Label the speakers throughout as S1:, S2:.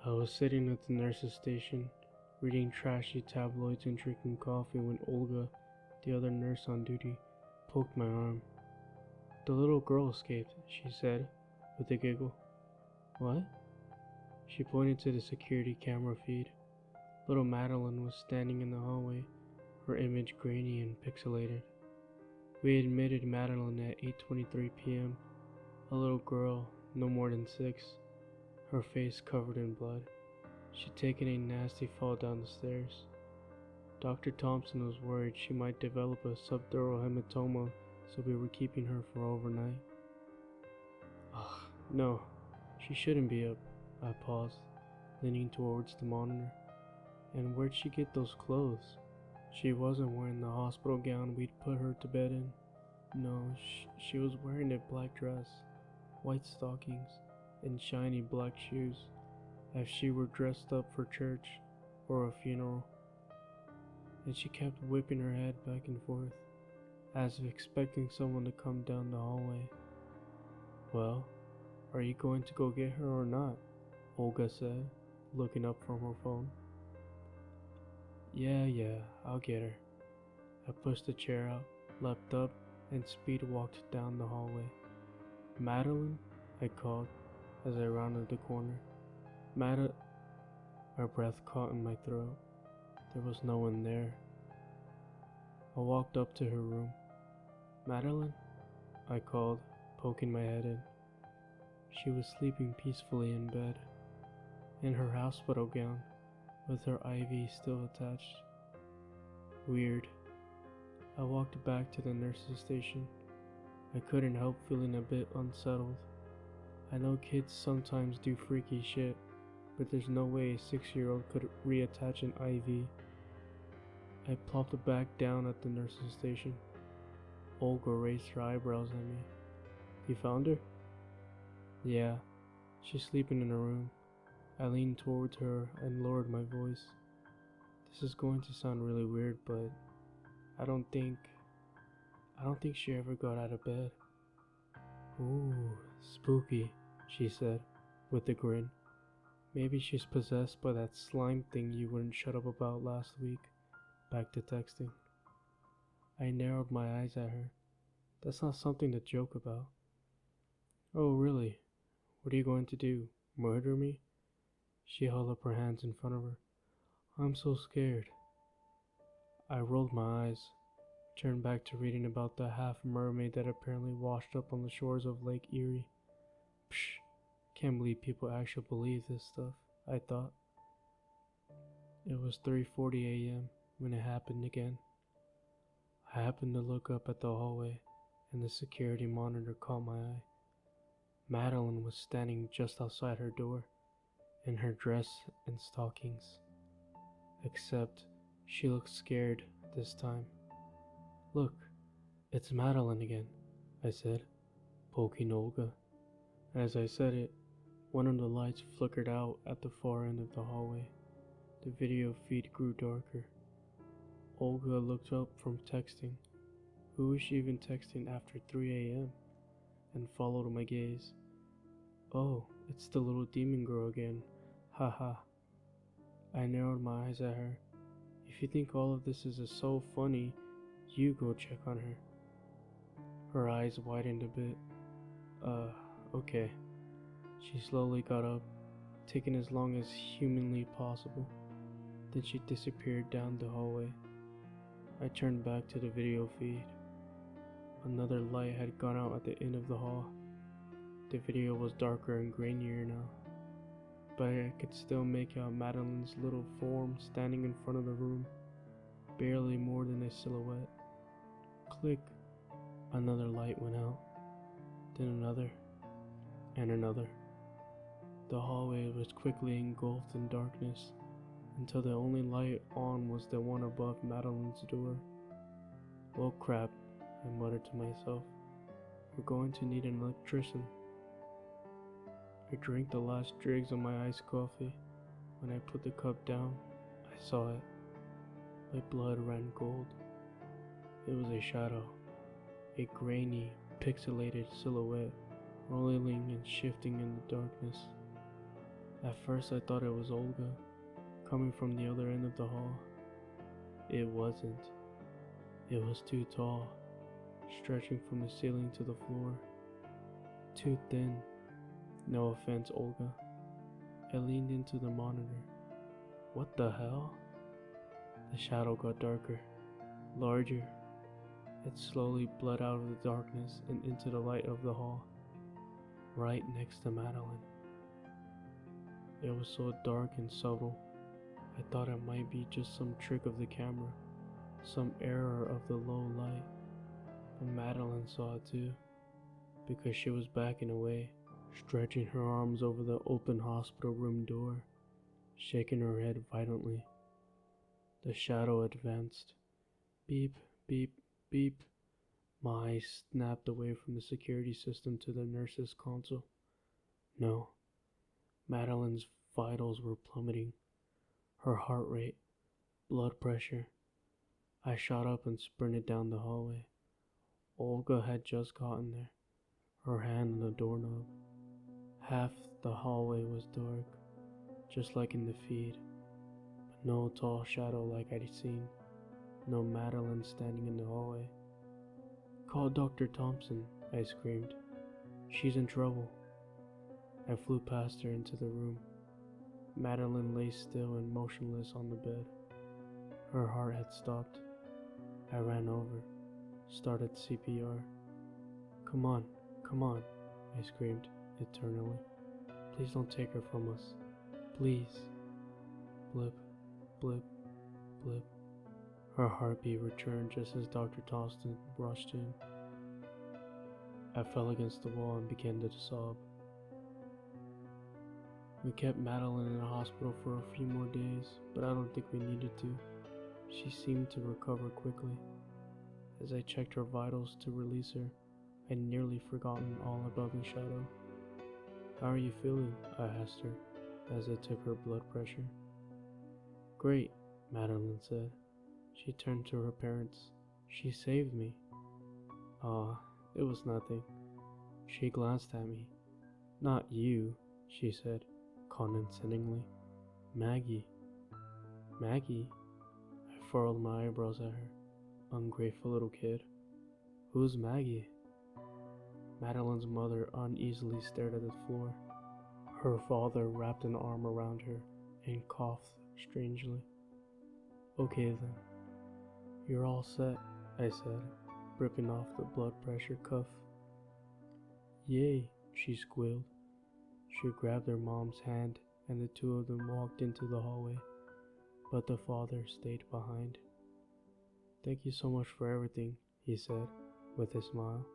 S1: I was sitting at the nurse's station, reading trashy tabloids and drinking coffee when Olga, the other nurse on duty, poked my arm. "The little girl escaped," she said, with a giggle. "What?" She pointed to the security camera feed. Little Madeline was standing in the hallway, her image grainy and pixelated. We admitted Madeline at 8:23 p.m., a little girl, no more than 6, her face covered in blood. She'd taken a nasty fall down the stairs. Dr. Thompson was worried she might develop a subdural hematoma, so we were keeping her for overnight. Ugh, no, she shouldn't be up, I paused, leaning towards the monitor. And where'd she get those clothes? She wasn't wearing the hospital gown we'd put her to bed in. No, she was wearing a black dress, white stockings, and shiny black shoes, as she were dressed up for church or a funeral. And she kept whipping her head back and forth, as if expecting someone to come down the hallway. "Well, are you going to go get her or not?" Olga said, looking up from her phone. Yeah, I'll get her." I pushed the chair out, leapt up, and speed walked down the hallway. "Madeline?" I called as I rounded the corner. My breath caught in my throat. There was no one there. I walked up to her room. "Madeline?" I called, poking my head in. She was sleeping peacefully in bed, in her hospital gown, with her IV still attached. Weird. I walked back to the nurse's station. I couldn't help feeling a bit unsettled. I know kids sometimes do freaky shit, but there's no way a 6-year-old could reattach an IV. I plopped back down at the nurse's station. Olga raised her eyebrows at me. "You found her?" "Yeah, she's sleeping in her room." I leaned towards her and lowered my voice. This is going to sound really weird, but I don't think she ever got out of bed. "Ooh, spooky," she said, with a grin. "Maybe she's possessed by that slime thing you wouldn't shut up about last week." Back to texting. I narrowed my eyes at her. "That's not something to joke about." "Oh, really? What are you going to do? Murder me?" She held up her hands in front of her. "I'm so scared." I rolled my eyes, turned back to reading about the half-mermaid that apparently washed up on the shores of Lake Erie. Psh, can't believe people actually believe this stuff, I thought. It was 3:40 a.m. when it happened again. I happened to look up at the hallway, and the security monitor caught my eye. Madeline was standing just outside her door, in her dress and stockings. Except she looked scared this time. "Look, it's Madeline again," I said, poking Olga. As I said it, one of the lights flickered out at the far end of the hallway. The video feed grew darker. Olga looked up from texting. Who was she even texting after 3 a.m.? And followed my gaze. "Oh, it's the little demon girl again. Haha." I narrowed my eyes at her. "If you think all of this is so funny, you go check on her." Her eyes widened a bit. Okay." She slowly got up, taking as long as humanly possible. Then she disappeared down the hallway. I turned back to the video feed. Another light had gone out at the end of the hall. The video was darker and grainier now, but I could still make out Madeline's little form standing in front of the room, barely more than a silhouette. Click. Another light went out, then another, and another. The hallway was quickly engulfed in darkness, until the only light on was the one above Madeline's door. "Well, crap," I muttered to myself. "We're going to need an electrician." I drank the last dregs of my iced coffee. When I put the cup down, I saw it. My blood ran cold. It was a shadow, a grainy, pixelated silhouette, rolling and shifting in the darkness. At first I thought it was Olga, coming from the other end of the hall. It wasn't. It was too tall, stretching from the ceiling to the floor. Too thin. No offense, Olga. I leaned into the monitor. What the hell? The shadow got darker, larger. It slowly bled out of the darkness and into the light of the hall, right next to Madeline. It was so dark and subtle, I thought it might be just some trick of the camera, some error of the low light. But Madeline saw it too, because she was backing away, stretching her arms over the open hospital room door, shaking her head violently. The shadow advanced. Beep, beep, beep. My eyes snapped away from the security system to the nurse's console. No. Madeline's vitals were plummeting. Her heart rate, blood pressure. I shot up and sprinted down the hallway. Olga had just gotten there, her hand on the doorknob. Half the hallway was dark, just like in the feed, but no tall shadow like I'd seen. No Madeline standing in the hallway. Call Dr. Thompson, I screamed. She's in trouble. I flew past her into the room. Madeline lay still and motionless on the bed. Her heart had stopped. I ran over, started CPR. Come on, I screamed eternally. Please don't take her from us. Please. Blip, blip, blip. Her heartbeat returned just as Dr. Thompson rushed in. I fell against the wall and began to sob. We kept Madeline in the hospital for a few more days, but I don't think we needed to. She seemed to recover quickly. As I checked her vitals to release her, I'd nearly forgotten all about the shadow. How are you feeling? I asked her, as I took her blood pressure. Great, Madeline said. She turned to her parents. She saved me. It was nothing. She glanced at me. Not you, she said, condescendingly. Maggie. Maggie? I furrowed my eyebrows at her. Ungrateful little kid. Who's Maggie? Madeline's mother uneasily stared at the floor. Her father wrapped an arm around her and coughed strangely. Okay then. You're all set, I said, ripping off the blood pressure cuff. Yay, she squealed. She grabbed her mom's hand and the two of them walked into the hallway, but the father stayed behind. Thank you so much for everything, he said, with a smile.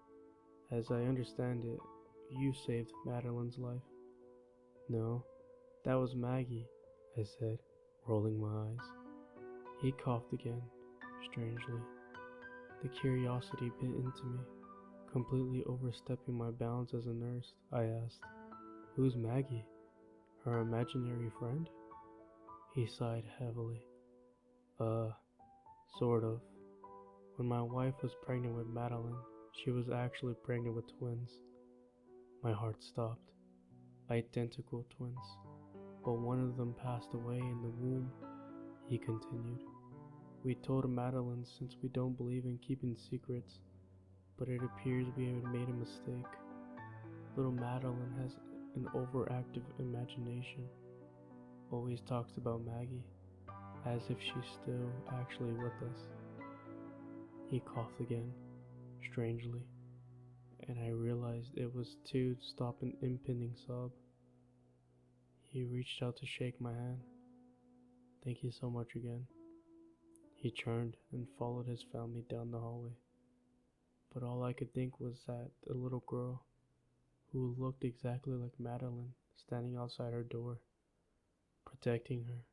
S1: As I understand it, you saved Madeline's life. No, that was Maggie, I said, rolling my eyes. He coughed again, strangely. The curiosity bit into me, completely overstepping my bounds as a nurse. I asked, Who's Maggie? Her imaginary friend? He sighed heavily. Sort of. When my wife was pregnant with Madeline, she was actually pregnant with twins. My heart stopped. Identical twins. But one of them passed away in the womb, he continued. We told Madeline since we don't believe in keeping secrets, but it appears we have made a mistake. Little Madeline has an overactive imagination. Always talks about Maggie, as if she's still actually with us. He coughed again, strangely, and I realized it was to stop an impending sob. He reached out to shake my hand. Thank you so much again. He turned and followed his family down the hallway. But all I could think was that the little girl, who looked exactly like Madeline, standing outside her door, protecting her.